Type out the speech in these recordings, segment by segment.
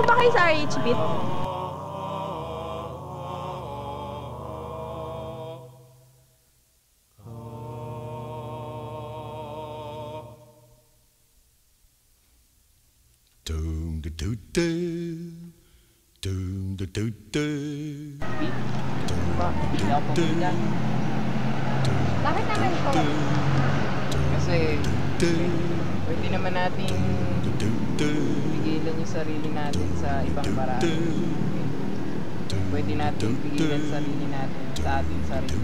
po ba kayo sa RH Beat? Bakit naman po? Kasi pwede naman natin pigilan yung sarili natin sa ibang paraan. Pwede natin pigilan sarili natin sa ating sarili.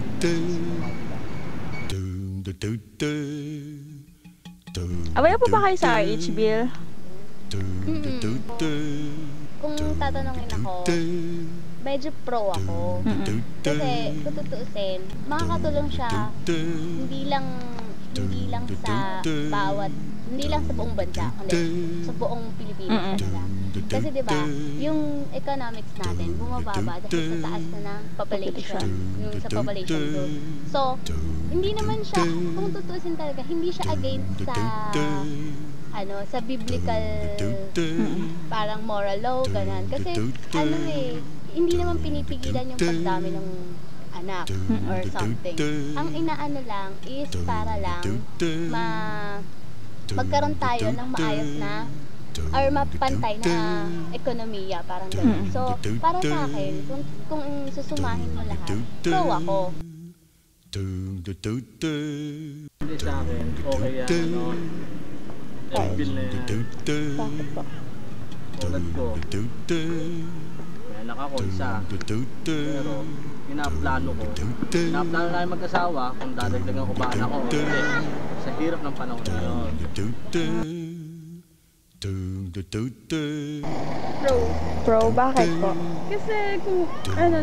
Aware po ba kayo sa RH Bill? Kung tatanungin ako, medyo pro ako. Kasi kung tutuusin, makakatulong siya hindi lang sa buong bansa, kundi sa buong Pilipinas talaga. Kasi 'di ba, yung economics natin bumababa dahil sa taas na ng population, yung sa population growth. So, hindi naman siya, kung tutuusin talaga, hindi siya against sa biblical parang moral law, ganun. Kasi hindi naman pinipigilan yung pagdami ng anak or something. Ang inaano lang is para lang magkaroon tayo ng maayos na or mapantay na ekonomiya, parang gano'n. So, para sa akin, kung susumahin mo lahat, pro ako. Hindi sa akin, okay yan, bill na yan. Bakit po? Tulad ko, may anak ako isa. Pero, pinaplano namin mag-asawa kung dadagdagan ko ba anak ko. Hindi, sa hirap ng panahon na yun. Pro, bakit po? Kasi kung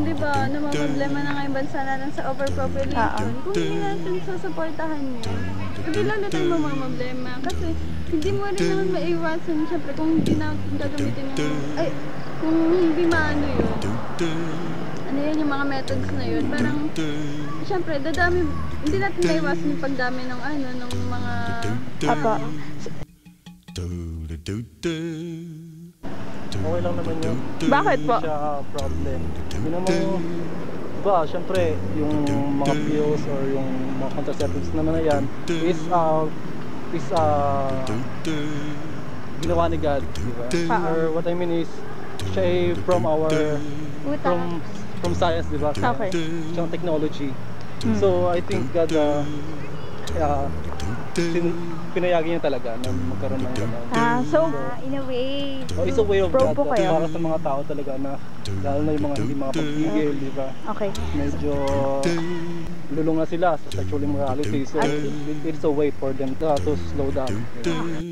di ba, problema na ngayong bansa natin sa overpopulation, kung hindi natin susuportahan yun, hindi lalo tayo mamamblema. Kasi hindi mo rin naman maiwasan, syempre, kung hindi natin gagamitin kung hindi maano yun. Ano yun, yung mga methods na yun, parang, syempre, hindi natin maiwasan yung pagdami ng ng mga... Apa. Okay lang naman yun. Bakit po? Hindi siya problem. Hindi naman, diba, syempre, yung mga pills or yung mga contraceptives naman na yan is ginawa ni God, diba? Or what I mean is, siya from science, diba? Okay. Siyang technology. So, I think God, pinayagi niya talaga na magkaroon ng gano'n. So, In a way, it's a way of pro God po kayo? para sa mga tao talaga na lalo na yung mga hindi makapagpigil, di ba? okay. Medyo lulong na sila sa sexual immorality. So, it's a way for them to slow down. Yeah.